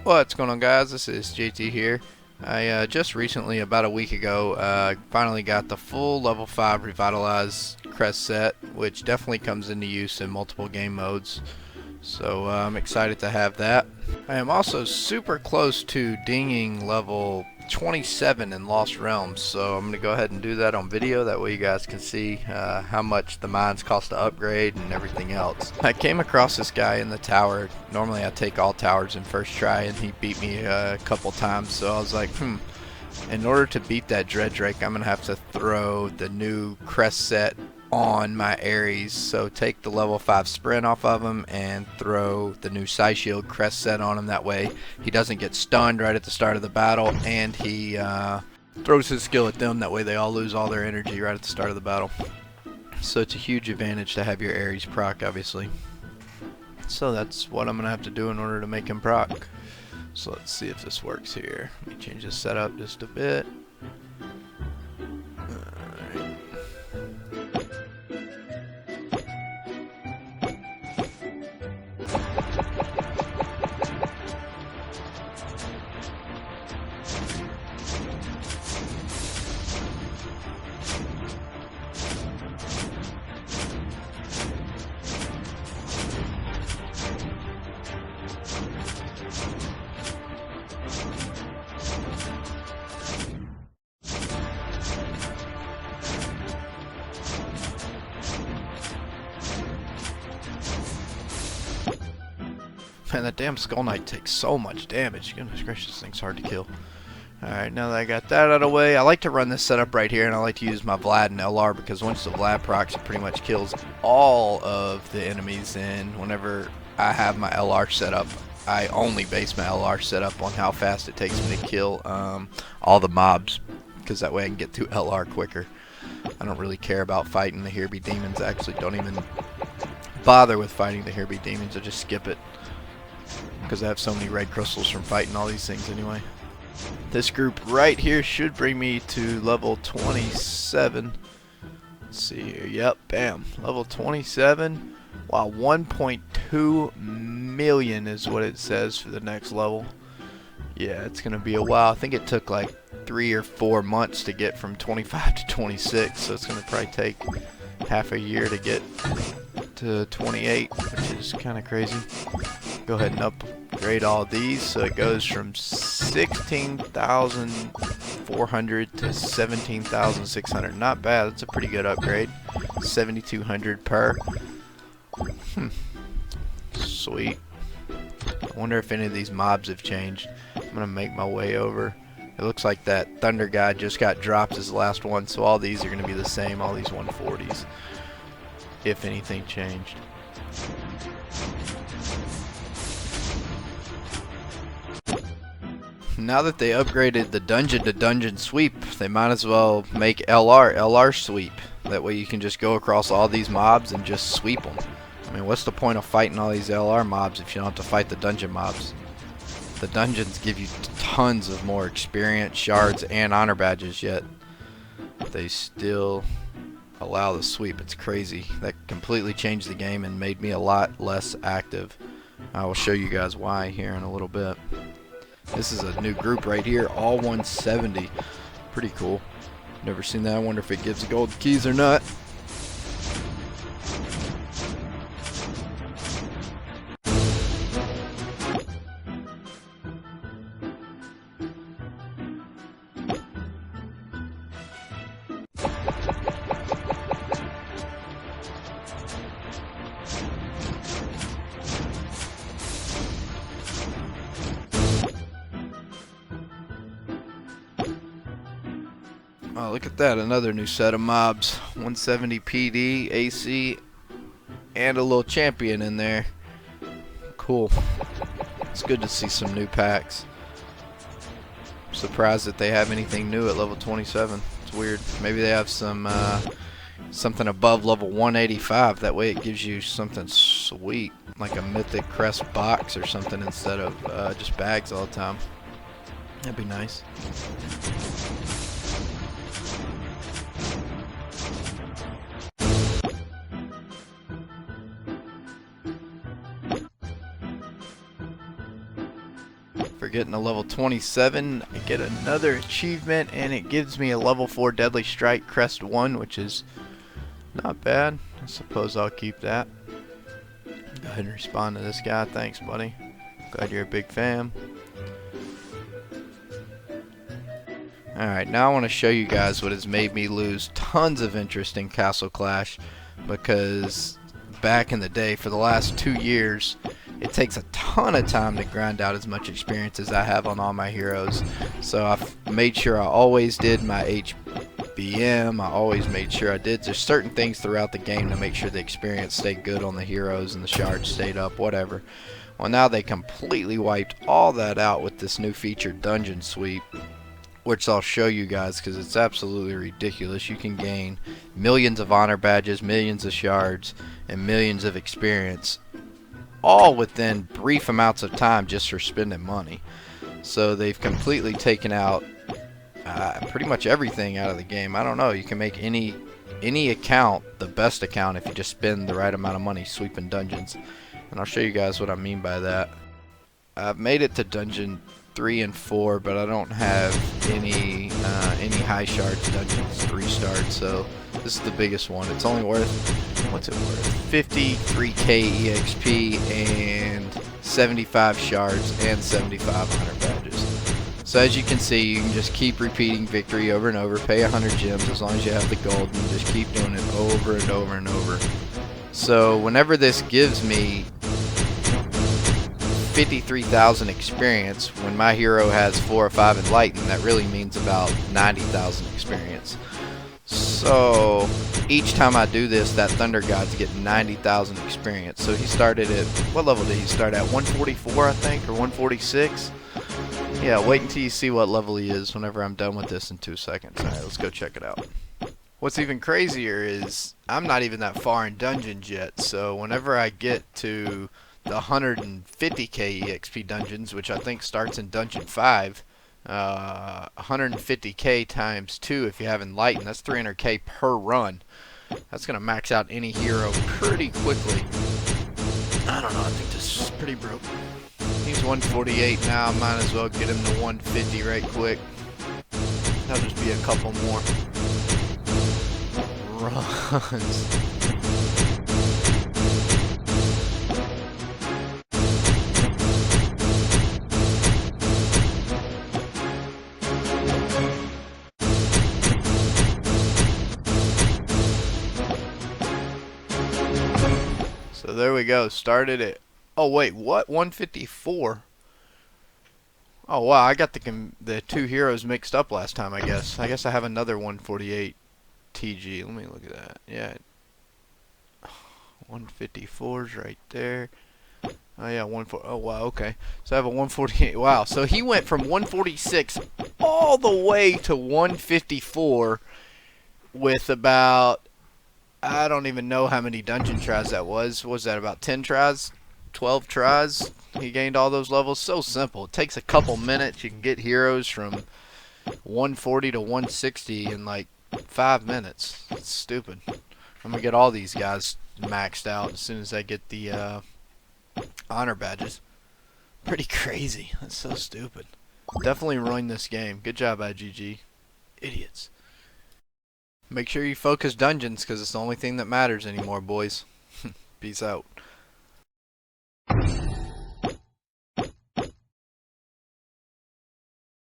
What's going on, guys? This is JT here. I just recently, about a week ago, finally got the full level 5 Revitalized Crest set, which definitely comes into use in multiple game modes. So I'm excited to have that. I am also super close to dinging level 27 in Lost Realms, so I'm going to go ahead and do that on video. That way you guys can see how much the mines cost to upgrade and everything else. I came across this guy in the tower. Normally I take all towers in first try, and he beat me a couple times, so I was like, in order to beat that Dread Drake, I'm going to have to throw the new Crest set on my Ares. So take the level 5 sprint off of him and throw the new Psyshield Crest set on him. That way he doesn't get stunned right at the start of the battle, and he throws his skill at them. That way they all lose all their energy right at the start of the battle. So it's a huge advantage to have your Ares proc, obviously. So that's what I'm going to have to do in order to make him proc. So let's see if this works here. Let me change this setup just a bit. Man, that damn Skull Knight takes so much damage. Goodness gracious, this thing's hard to kill. Alright, now that I got that out of the way, I like to run this setup right here, and I like to use my Vlad and LR, because once the Vlad procs, it pretty much kills all of the enemies, and whenever I have my LR set up, I only base my LR setup on how fast it takes me to kill all the mobs, because that way I can get through LR quicker. I don't really care about fighting the Hirby demons. I actually don't even bother with fighting the Hirby demons. I just skip it, because I have so many red crystals from fighting all these things anyway. This group right here should bring me to level 27. Let's see here. Yep, bam. Level 27. Wow, 1.2 million is what it says for the next level. Yeah, it's going to be a while. I think it took like 3 or 4 months to get from 25 to 26, so it's going to probably take half a year to get to 28, which is kind of crazy. Go ahead and upgrade all these, so it goes from 16,400 to 17,600. Not bad. That's a pretty good upgrade. 7,200 per. Sweet. I wonder if any of these mobs have changed. I'm gonna make my way over. It looks like that Thunder guy just got dropped as the last one, so all these are gonna be the same. All these 140s, if anything changed. Now that they upgraded the dungeon to dungeon sweep, they might as well make LR sweep. That way you can just go across all these mobs and just sweep them. I mean, what's the point of fighting all these LR mobs if you don't have to fight the dungeon mobs? The dungeons give you tons of more experience, shards, and honor badges, yet they still allow the sweep. It's crazy. That completely changed the game and made me a lot less active. I will show you guys why here in a little bit. This is a new group right here, all 170. Pretty cool. Never seen that. I wonder if it gives gold keys or not. Oh, look at that, another new set of mobs. 170 PD, AC, and a little champion in there. Cool. It's good to see some new packs. I'm surprised that they have anything new at level 27. It's weird. Maybe they have some something above level 185. That way it gives you something sweet, like a Mythic Crest box or something, instead of just bags all the time. That'd be nice. For getting a level 27, I get another achievement, and it gives me a level 4 Deadly Strike Crest 1, which is not bad. I suppose I'll keep that. Go ahead and respond to this guy. Thanks, buddy. Glad you're a big fan. Alright, now I want to show you guys what has made me lose tons of interest in Castle Clash, because back in the day, for the last 2 years, it takes a ton of time to grind out as much experience as I have on all my heroes. So I've made sure I always did my HBM, I always made sure I did just certain things throughout the game to make sure the experience stayed good on the heroes and the shards stayed up, whatever. Well, now they completely wiped all that out with this new feature, Dungeon Sweep, which I'll show you guys because it's absolutely ridiculous. You can gain millions of honor badges, millions of shards, and millions of experience, all within brief amounts of time just for spending money. So they've completely taken out pretty much everything out of the game. I don't know, you can make any account the best account if you just spend the right amount of money sweeping dungeons. And I'll show you guys what I mean by that. I've made it to dungeon 3 and 4, but I don't have any high shards dungeons 3-starred, so this is the biggest one. It's only worth, what's it worth? 53k EXP and 75 shards and 75 honor badges. So as you can see, you can just keep repeating victory over and over, pay 100 gems as long as you have the gold, and just keep doing it over and over and over. So whenever this gives me 53,000 experience, when my hero has 4 or 5 enlightened, that really means about 90,000 experience. So each time I do this, that Thunder God's getting 90,000 experience. So he started at, what level did he start at? 144, I think, or 146? Yeah, wait until you see what level he is whenever I'm done with this in 2 seconds. Alright, let's go check it out. What's even crazier is I'm not even that far in dungeons yet, so whenever I get to the 150k EXP dungeons, which I think starts in dungeon 5, 150k times 2 if you have enlightened, that's 300k per run. That's gonna max out any hero pretty quickly. I don't know, I think this is pretty broke. He's 148 now, might as well get him to 150 right quick. That'll just be a couple more runs. So there we go, started it. Oh wait, what? 154? Oh wow, I got the 2 heroes mixed up last time, I guess. I guess I have another 148 TG. Let me look at that. Yeah. 154's right there. Oh yeah, 140. Oh wow, okay. So I have a 148. Wow, so he went from 146 all the way to 154 with about, I don't even know how many dungeon tries that was. Was that about 10 tries? 12 tries? He gained all those levels. So simple. It takes a couple minutes. You can get heroes from 140 to 160 in like 5 minutes. It's stupid. I'm gonna get all these guys maxed out as soon as I get the honor badges. Pretty crazy. That's so stupid. Definitely ruined this game. Good job, IGG. Idiots. Make sure you focus dungeons, because it's the only thing that matters anymore, boys. Peace out.